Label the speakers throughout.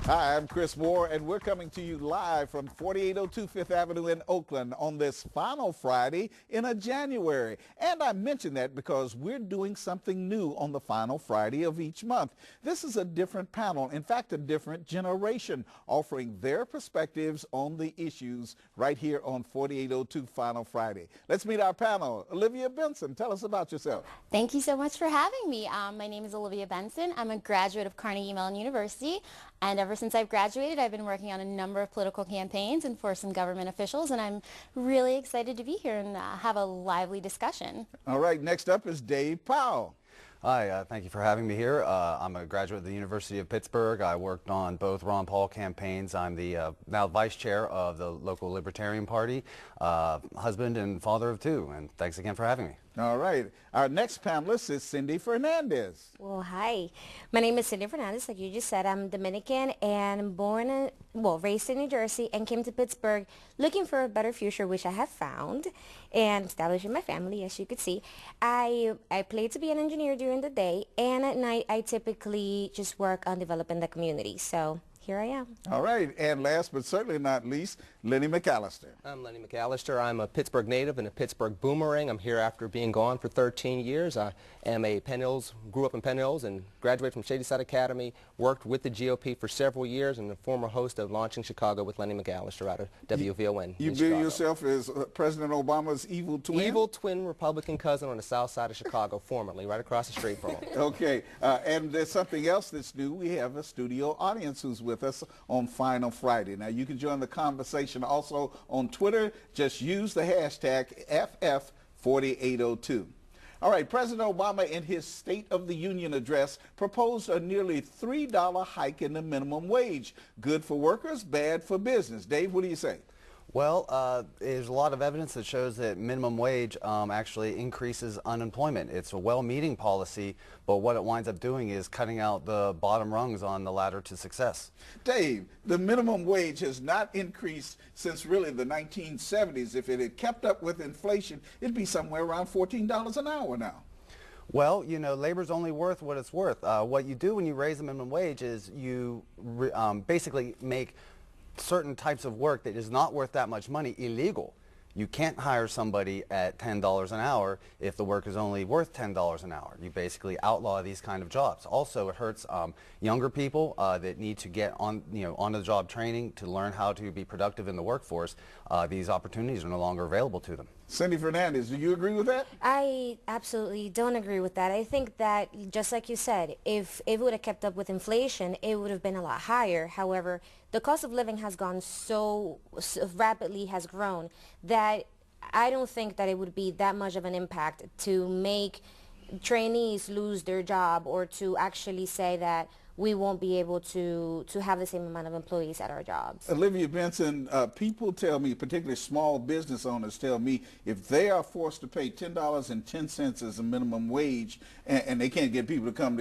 Speaker 1: Hi, I'm Chris Moore, and we're coming to you live from 4802 Fifth Avenue in Oakland on this final Friday in January. And I mention that because we're doing something new on the final Friday of each month. This is a different panel, in fact, a different generation, offering their perspectives on the issues right here on 4802 Final Friday. Let's meet our panel. Olivia Benson, tell us about yourself.
Speaker 2: Thank you so much for having me. My name is Olivia Benson. I'm a graduate of Carnegie Mellon University. And ever since I've graduated, I've been working on a number of political campaigns and for some government officials, and I'm really excited to be here and have a lively discussion.
Speaker 1: All right, next up is Dave Powell.
Speaker 3: Hi, thank you for having me here. I'm a graduate of the University of Pittsburgh. I worked on both Ron Paul campaigns. I'm the now vice chair of the local Libertarian Party, husband and father of two, and thanks again for having me.
Speaker 1: All right. Our next panelist is Cindy Fernandez.
Speaker 4: Well, hi. My name is Cindy Fernandez, like you just said. I'm Dominican and raised in New Jersey and came to Pittsburgh looking for a better future, which I have found, and establishing my family, as you could see. I play to be an engineer during the day, and at night I typically just work on developing the community. So here I am.
Speaker 1: All right, and last but certainly not least, Lenny McAllister.
Speaker 5: I'm Lenny McAllister. I'm a Pittsburgh native and a Pittsburgh boomerang. I'm here after being gone for 13 years. I am a Penn Hills, grew up in Penn Hills and graduated from Shadyside Academy, worked with the GOP for several years, and a former host of Launching Chicago with Lenny McAllister out of WVON.
Speaker 1: You view yourself as President Obama's evil twin?
Speaker 5: Evil twin Republican cousin on the south side of Chicago, formerly, right across the street from him.
Speaker 1: Okay, and there's something else that's new. We have a studio audience who's with us on Final Friday. Now, you can join the conversation also on Twitter. Just use the hashtag FF4802. All right, President Obama in his State of the Union address proposed a nearly $3 hike in the minimum wage. Good for workers, bad for business. Dave, what do you say?
Speaker 3: Well, there's a lot of evidence that shows that minimum wage actually increases unemployment. It's a well-meaning policy, but what it winds up doing is cutting out the bottom rungs on the ladder to success.
Speaker 1: Dave, the minimum wage has not increased since really the 1970s. If it had kept up with inflation, it'd be somewhere around $14 an hour now.
Speaker 3: Well, you know, labor's only worth what it's worth. What you do when you raise the minimum wage is you basically make certain types of work that is not worth that much money illegal. You can't hire somebody at $10 an hour if the work is only worth $10 an hour. You basically outlaw these kind of jobs. Also, it hurts younger people that need to get on-the-job training to learn how to be productive in the workforce. These opportunities are no longer available to them.
Speaker 1: Cindy Fernandez, do you agree with that?
Speaker 4: I absolutely don't agree with that. I think that, just like you said, if it would have kept up with inflation, it would have been a lot higher. However, the cost of living has gone so rapidly, has grown, that I don't think that it would be that much of an impact to make trainees lose their job or to actually say that we won't be able to have the same amount of employees at our jobs.
Speaker 1: Olivia Benson, people tell me, particularly small business owners tell me, if they are forced to pay $10.10 as a minimum wage, and they can't get people to come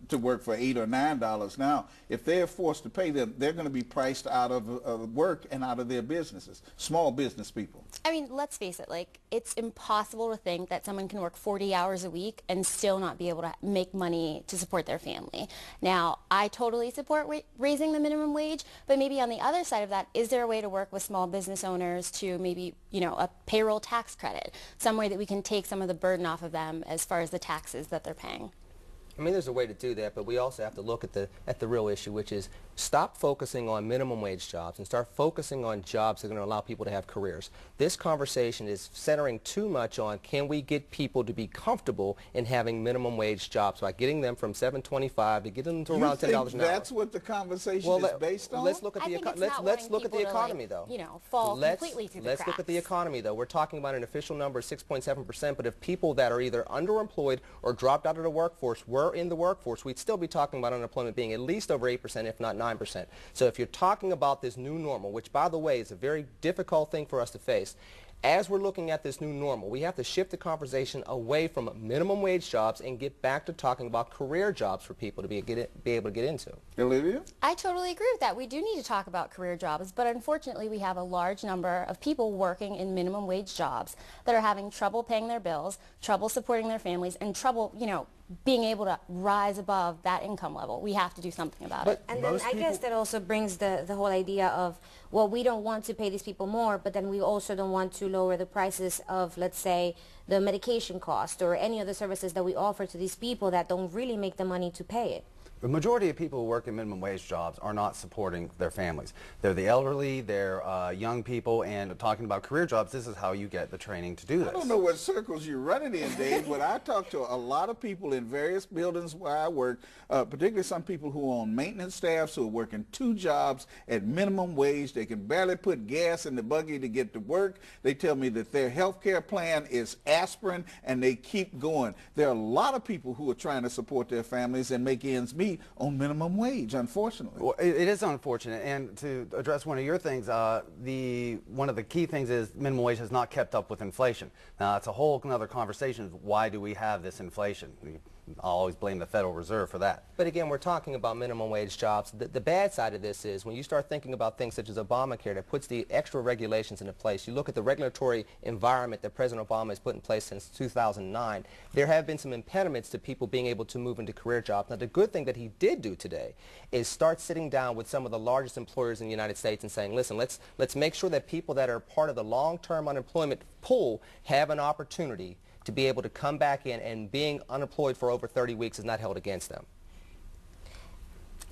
Speaker 1: to work for $8 or $9 now, if they're forced to pay them, they're going to be priced out of work and out of their businesses, small business people.
Speaker 2: I mean, let's face it, like, it's impossible to think that someone can work 40 hours a week and still not be able to make money to support their family. Now, I totally support raising the minimum wage, but maybe on the other side of that, is there a way to work with small business owners to maybe, you know, a payroll tax credit, some way that we can take some of the burden off of them as far as the taxes that they're paying?
Speaker 5: I mean, there's a way to do that, but we also have to look at the real issue, which is stop focusing on minimum wage jobs and start focusing on jobs that are going to allow people to have careers. This conversation is centering too much on can we get people to be comfortable in having minimum wage jobs by getting them from $7.25 to getting them to around $10 an hour.
Speaker 1: That's what the conversation is based on?
Speaker 5: Let's look at the economy, though.
Speaker 2: You know, fall completely through the cracks.
Speaker 5: Let's look at the economy, though. We're talking about an official number of 6.7%, but if people that are either underemployed or dropped out of the workforce were in the workforce, we'd still be talking about unemployment being at least over 8%, if not 9%. So if you're talking about this new normal, which, by the way, is a very difficult thing for us to face, as we're looking at this new normal, we have to shift the conversation away from minimum wage jobs and get back to talking about career jobs for people to be able to get into.
Speaker 1: Olivia?
Speaker 2: I totally agree with that. We do need to talk about career jobs, but unfortunately we have a large number of people working in minimum wage jobs that are having trouble paying their bills, trouble supporting their families, and trouble, you know, being able to rise above that income level. We have to do something about it.
Speaker 4: And then I guess that also brings the whole idea of, well, we don't want to pay these people more, but then we also don't want to lower the prices of, let's say, the medication cost or any other services that we offer to these people that don't really make the money to pay it.
Speaker 3: The majority of people who work in minimum wage jobs are not supporting their families. They're the elderly, they're young people, and talking about career jobs, this is how you get the training to do this.
Speaker 1: I don't know what circles you're running in, Dave, but I talk to a lot of people in various buildings where I work, particularly some people who are on maintenance staffs who are working 2 jobs at minimum wage. They can barely put gas in the buggy to get to work. They tell me that their health care plan is aspirin, and they keep going. There are a lot of people who are trying to support their families and make ends meet on minimum wage, unfortunately.
Speaker 3: Well, it is unfortunate, and to address one of your things, one of the key things is minimum wage has not kept up with inflation. Now, it's a whole other conversation. Why do we have this inflation? I'll always blame the Federal Reserve for that.
Speaker 5: But again, we're talking about minimum wage jobs. The bad side of this is when you start thinking about things such as Obamacare that puts the extra regulations into place, you look at the regulatory environment that President Obama has put in place since 2009, there have been some impediments to people being able to move into career jobs. Now, the good thing that he did do today is start sitting down with some of the largest employers in the United States and saying, listen, let's make sure that people that are part of the long-term unemployment pool have an opportunity to be able to come back in, and being unemployed for over 30 weeks is not held against them.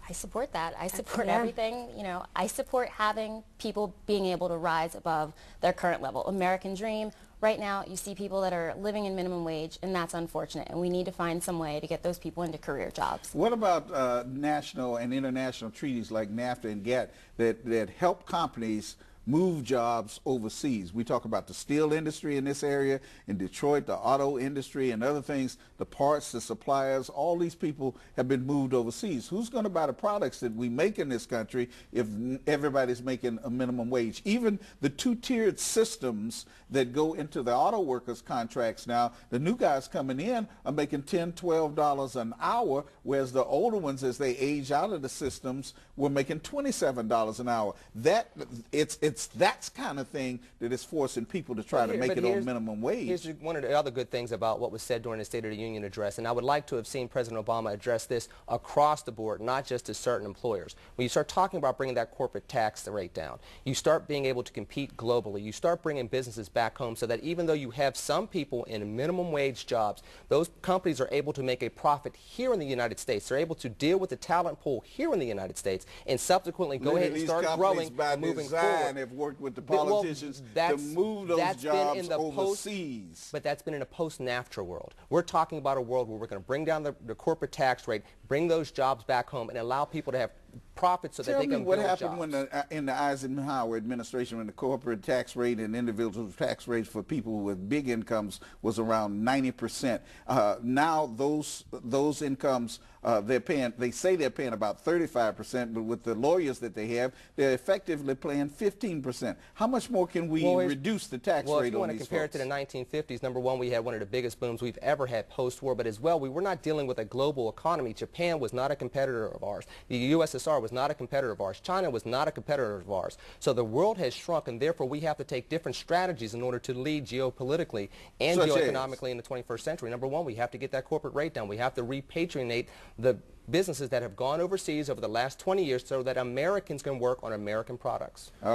Speaker 2: I support that. I support everything. You know, I support having people being able to rise above their current level. American dream. Right now, you see people that are living in minimum wage, and that's unfortunate. And we need to find some way to get those people into career jobs.
Speaker 1: What about national and international treaties like NAFTA and GATT that help companies move jobs overseas? We talk about the steel industry in this area, in Detroit, the auto industry and other things, the parts, the suppliers, all these people have been moved overseas. Who's going to buy the products that we make in this country if everybody's making a minimum wage? Even the 2-tiered systems that go into the auto workers' contracts now, the new guys coming in are making $10, $12 an hour, whereas the older ones, as they age out of the systems, were making $27 an hour. That's kind of thing that is forcing people to try to make it on minimum wage.
Speaker 5: Here's one of the other good things about what was said during the State of the Union address, and I would like to have seen President Obama address this across the board, not just to certain employers. When you start talking about bringing that corporate tax rate down, you start being able to compete globally, you start bringing businesses back home so that even though you have some people in minimum wage jobs, those companies are able to make a profit here in the United States. They're able to deal with the talent pool here in the United States and subsequently go ahead and start growing and moving forward.
Speaker 1: Have worked with the politicians to move those jobs overseas.
Speaker 5: But that's been in a post-NAFTA world. We're talking about a world where we're going to bring down the corporate tax rate, bring those jobs back home, and allow people to have profits so that they can build jobs.
Speaker 1: Tell me what happened when in the Eisenhower administration when the corporate tax rate and individual tax rates for people with big incomes was around 90%. Now those incomes they say they're paying about 35%, but with the lawyers that they have, they're effectively paying 15%. How much more can we reduce the tax rate on these folks? Well, if you want to
Speaker 5: compare it to the 1950s, number one, we had one of the biggest booms we've ever had post-war, but as well, we were not dealing with a global economy. Japan was not a competitor of ours. The USSR was not a competitor of ours. China was not a competitor of ours. So the world has shrunk, and therefore we have to take different strategies in order to lead geopolitically and geoeconomically in the 21st century. Number one, we have to get that corporate rate down. We have to repatriate the businesses that have gone overseas over the last 20 years so that Americans can work on American products.